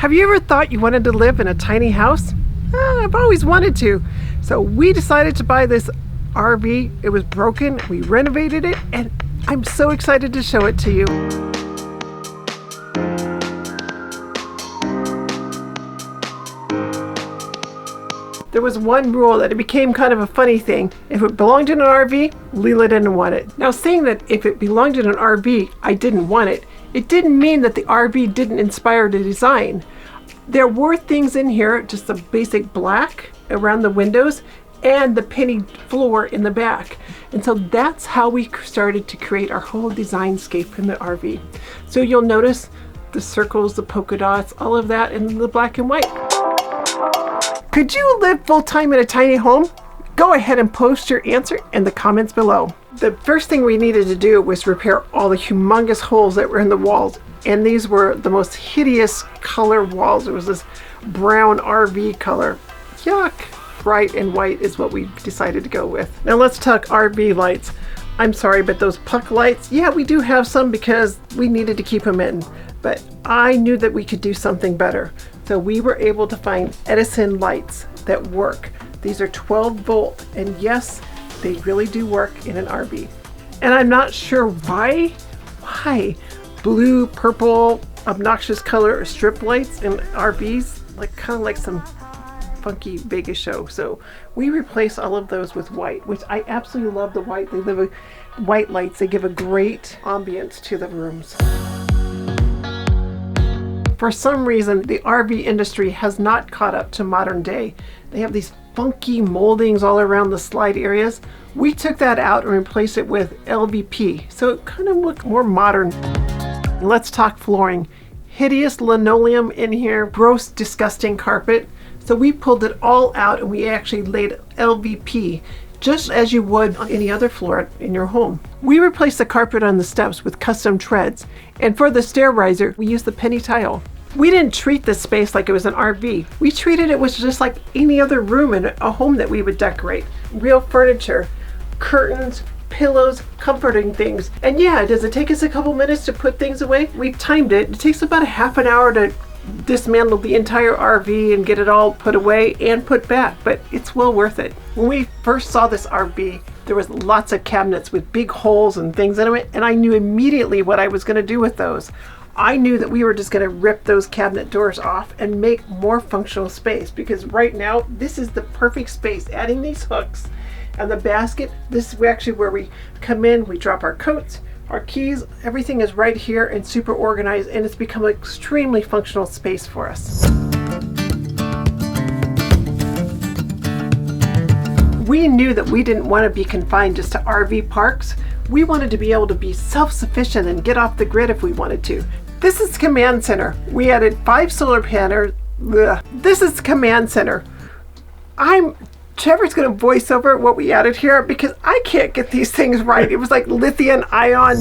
Have you ever thought you wanted to live in a tiny house? I've always wanted to. So we decided to buy this RV. It was broken. We renovated it, and I'm so excited to show it to you. There was one rule that it became kind of a funny thing. If it belonged in an RV, Leila didn't want it. Now, saying that if it belonged in an RV, I didn't want it, it didn't mean that the RV didn't inspire the design. There were things in here, just the basic black around the windows and the penny floor in the back. And so that's how we started to create our whole design scape in the RV. So you'll notice the circles, the polka dots, all of that in the black and white. Could you live full-time in a tiny home? Go ahead and post your answer in the comments below. The first thing we needed to do was repair all the humongous holes that were in the walls. And these were the most hideous color walls. It was this brown RV color. Yuck. Bright and white is what we decided to go with. Now let's talk RV lights. I'm sorry, but those puck lights, yeah, we do have some because we needed to keep them in. But I knew that we could do something better. So we were able to find Edison lights that work. These are 12 volt, and yes, they really do work in an RV. And I'm not sure why blue, purple, obnoxious color strip lights in RVs, like kind of like some funky Vegas show. So we replace all of those with white, which I absolutely love the white. They live white lights. They give a great ambience to the rooms. For some reason, the RV industry has not caught up to modern day. They have these funky moldings all around the slide areas. We took that out and replaced it with LVP, so it kind of looked more modern. Let's talk flooring. Hideous linoleum in here, gross, disgusting carpet. So we pulled it all out and we actually laid LVP, just as you would on any other floor in your home. We replaced the carpet on the steps with custom treads, and for the stair riser, we used the penny tile. We didn't treat this space like it was an RV. We treated it was just like any other room in a home that we would decorate. Real furniture, curtains, pillows, comforting things. And yeah, does it take us a couple minutes to put things away? We timed it. It takes about a half an hour to dismantle the entire RV and get it all put away and put back, but it's well worth it. When we first saw this RV, there was lots of cabinets with big holes and things in it, and I knew immediately what I was going to do with those. I knew that we were just going to rip those cabinet doors off and make more functional space, because right now this is the perfect space. Adding these hooks and the basket, this is actually where we come in, we drop our coats, our keys, everything is right here and super organized, and it's become an extremely functional space for us. We knew that we didn't want to be confined just to RV parks. We wanted to be able to be self-sufficient and get off the grid if we wanted to. This is command center. We added 5 solar panels. This is command center. Trevor's going to voice over what we added here because I can't get these things right. It was like lithium ion.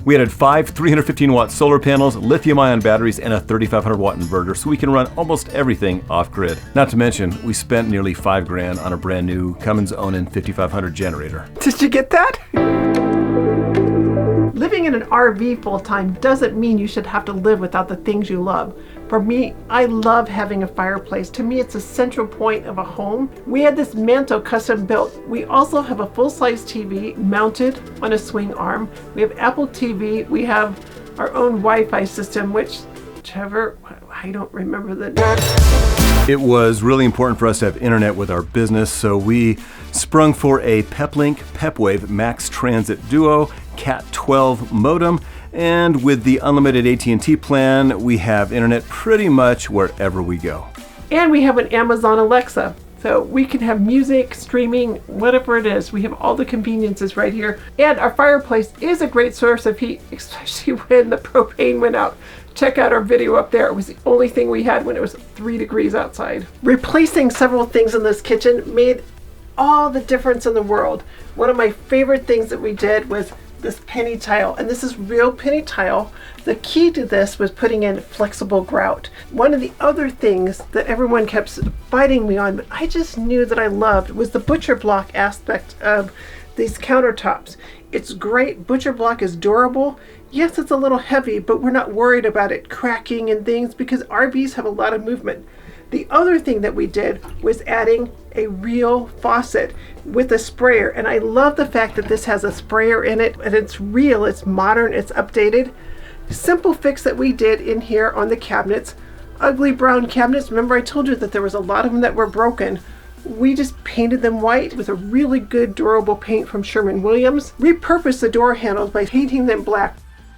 We added 5 315 watt solar panels, lithium ion batteries, and a 3500 watt inverter, so we can run almost everything off grid. Not to mention, we spent nearly $5 grand on a brand new Cummins Onan 5500 generator. Did you get that? Living in an RV full-time doesn't mean you should have to live without the things you love. For me, I love having a fireplace. To me, it's a central point of a home. We had this mantle custom built. We also have a full-size TV mounted on a swing arm. We have Apple TV. We have our own Wi-Fi system, which, Trevor, I don't remember the name. It was really important for us to have internet with our business, so we sprung for a Peplink Pepwave Max Transit Duo Cat 12 modem. And with the unlimited AT&T plan, we have internet pretty much wherever we go. And we have an Amazon Alexa, so we can have music, streaming, whatever it is. We have all the conveniences right here. And our fireplace is a great source of heat, especially when the propane went out. Check out our video up there. It was the only thing we had when it was 3 degrees outside. Replacing several things in this kitchen made all the difference in the world. One of my favorite things that we did was this penny tile, and this is real penny tile. The key to this was putting in flexible grout. One of the other things that everyone kept fighting me on, but I just knew that I loved, was the butcher block aspect of these countertops. It's great. Butcher block is durable. Yes, it's a little heavy, but we're not worried about it cracking and things because RVs have a lot of movement. The other thing that we did was adding a real faucet with a sprayer. And I love the fact that this has a sprayer in it and it's real, it's modern, it's updated. Simple fix that we did in here on the cabinets. Ugly brown cabinets. Remember I told you that there was a lot of them that were broken. We just painted them white with a really good durable paint from Sherwin-Williams. Repurposed the door handles by painting them black.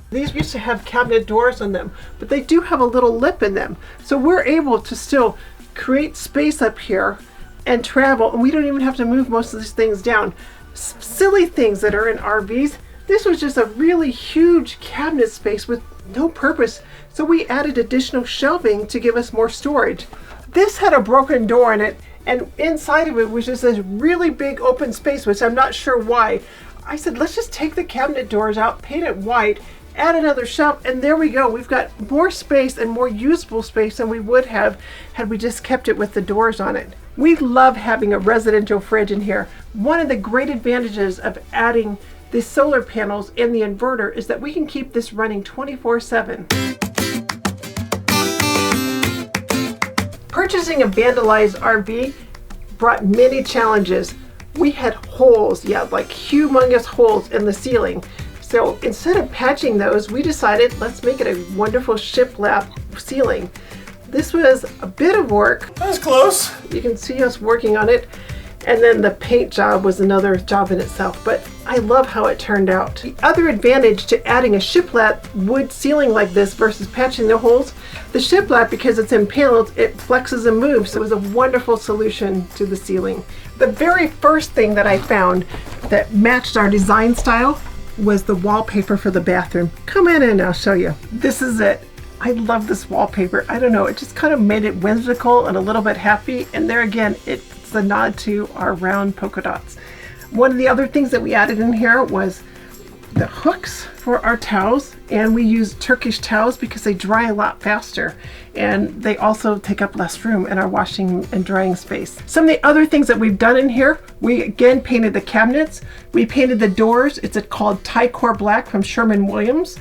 These used to have cabinet doors on them, but they do have a little lip in them. So we're able to still create space up here and travel, and we don't even have to move most of these things down. Silly things that are in RVs. This was just a really huge cabinet space with no purpose. So we added additional shelving to give us more storage. This had a broken door in it, and inside of it was just this really big open space, which I'm not sure why. I said, let's just take the cabinet doors out, paint it white, add another shelf, and there we go. We've got more space and more usable space than we would have had we just kept it with the doors on it. We love having a residential fridge in here. One of the great advantages of adding the solar panels and the inverter is that we can keep this running 24/7. Purchasing a vandalized RV brought many challenges. We had holes, like humongous holes in the ceiling. So instead of patching those, we decided let's make it a wonderful shiplap ceiling. This was a bit of work. That was close. You can see us working on it. And then the paint job was another job in itself, but I love how it turned out. The other advantage to adding a shiplap wood ceiling like this versus patching the holes, the shiplap, because it's impaled, it flexes and moves. So it was a wonderful solution to the ceiling. The very first thing that I found that matched our design style was the wallpaper for the bathroom. Come in and I'll show you. This is it. I love this wallpaper. I don't know, it just kind of made it whimsical and a little bit happy. And there again, it's a nod to our round polka dots. One of the other things that we added in here was the hooks for our towels, and we use Turkish towels because they dry a lot faster and they also take up less room in our washing and drying space. Some of the other things that we've done in here, we again painted the cabinets, we painted the doors. It's called Ty-Core Black from Sherwin-Williams.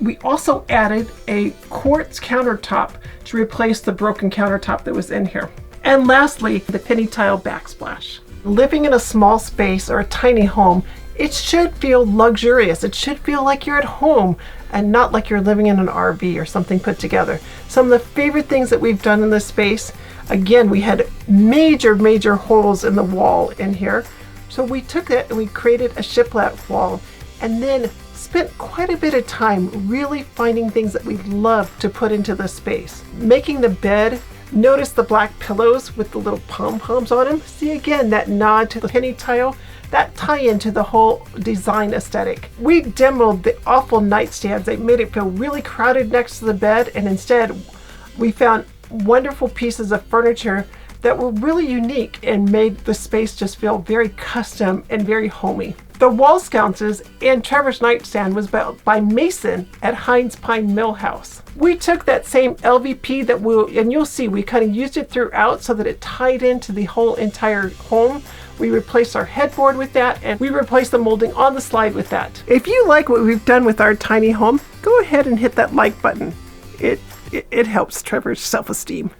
We also added a quartz countertop to replace the broken countertop that was in here. And lastly, the penny tile backsplash. Living in a small space or a tiny home, it should feel luxurious. It should feel like you're at home and not like you're living in an RV or something put together. Some of the favorite things that we've done in this space, again, we had major holes in the wall in here. So we took it and we created a shiplap wall and then spent quite a bit of time really finding things that we love to put into the space. Making the bed. Notice the black pillows with the little pom-poms on them. See again, that nod to the penny tile, that tie into the whole design aesthetic. We demoed the awful nightstands. They made it feel really crowded next to the bed, and instead we found wonderful pieces of furniture that were really unique and made the space just feel very custom and very homey. The wall sconces and Trevor's nightstand was built by Mason at Heinz Pine Mill House. We took that same LVP and you'll see we kind of used it throughout so that it tied into the whole entire home. We replaced our headboard with that, and we replaced the molding on the slide with that. If you like what we've done with our tiny home, go ahead and hit that like button. It helps Trevor's self-esteem.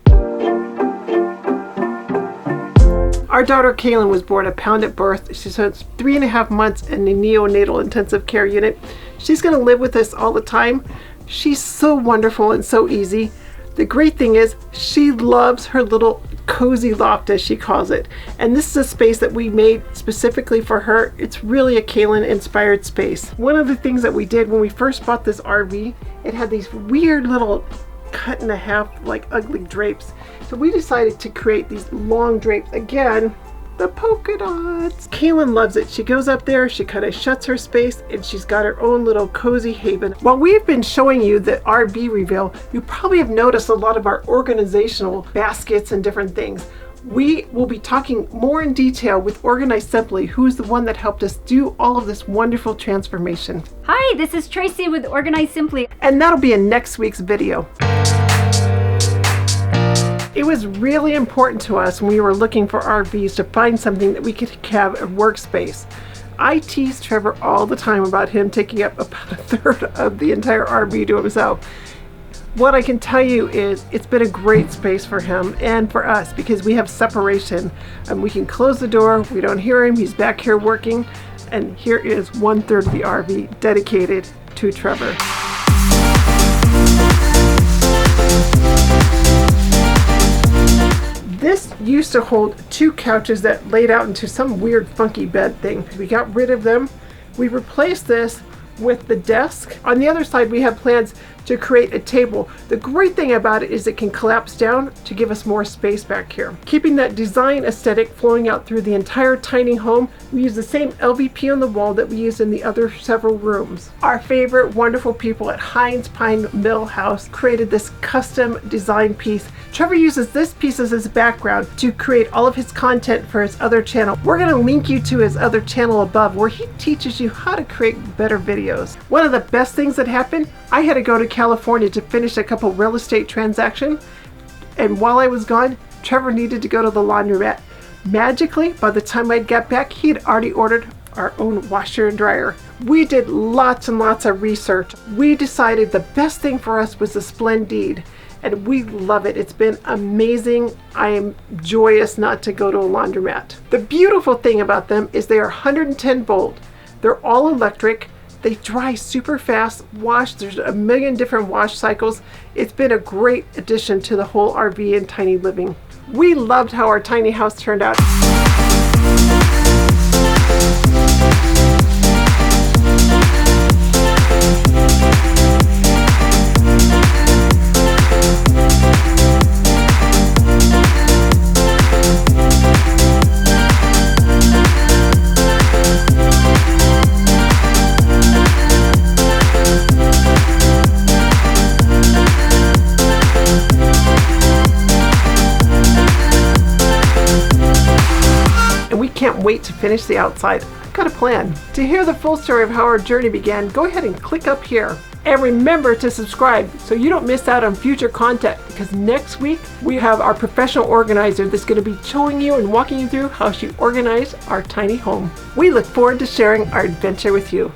Our daughter Kalin was born a pound at birth. She spent 3.5 months in the neonatal intensive care unit. She's going to live with us all the time. She's so wonderful and so easy. The great thing is she loves her little cozy loft, as she calls it. And this is a space that we made specifically for her. It's really a Kalin inspired space. One of the things that we did when we first bought this RV, it had these weird little cut in half like ugly drapes. So we decided to create these long drapes. Again, the polka dots. Kalin loves it. She goes up there, she kind of shuts her space, and she's got her own little cozy haven. While we've been showing you the RV reveal, you probably have noticed a lot of our organizational baskets and different things. We will be talking more in detail with Organize Simply, who's the one that helped us do all of this wonderful transformation. Hi, this is Tracy with Organize Simply. And that'll be in next week's video. It was really important to us when we were looking for RVs to find something that we could have a workspace. I tease Trevor all the time about him taking up about a third of the entire RV to himself. What I can tell you is it's been a great space for him and for us because we have separation and we can close the door, we don't hear him, he's back here working, and here is 1/3 of the RV dedicated to Trevor. This used to hold 2 couches that laid out into some weird funky bed thing. We got rid of them. We replaced this with the desk. On the other side, we have plans to create a table. The great thing about it is it can collapse down to give us more space back here. Keeping that design aesthetic flowing out through the entire tiny home, we use the same LVP on the wall that we used in the other several rooms. Our favorite wonderful people at Heinz Pine Mill House created this custom design piece. Trevor uses this piece as his background to create all of his content for his other channel. We're going to link you to his other channel above where he teaches you how to create better videos. One of the best things that happened, I had to go to California to finish a couple real estate transactions, and while I was gone, Trevor needed to go to the laundromat. Magically, by the time I got back, he had already ordered our own washer and dryer. We did lots and lots of research. We decided the best thing for us was the Splendide, and we love it. It's been amazing. I am joyous not to go to a laundromat. The beautiful thing about them is they are 110 volt. They're all electric. They dry super fast, wash, there's a million different wash cycles. It's been a great addition to the whole RV and tiny living. We loved how our tiny house turned out. Can't wait to finish the outside. I've got a plan. To hear the full story of how our journey began, go ahead and click up here. And remember to subscribe so you don't miss out on future content, because next week we have our professional organizer that's going to be showing you and walking you through how she organized our tiny home. We look forward to sharing our adventure with you.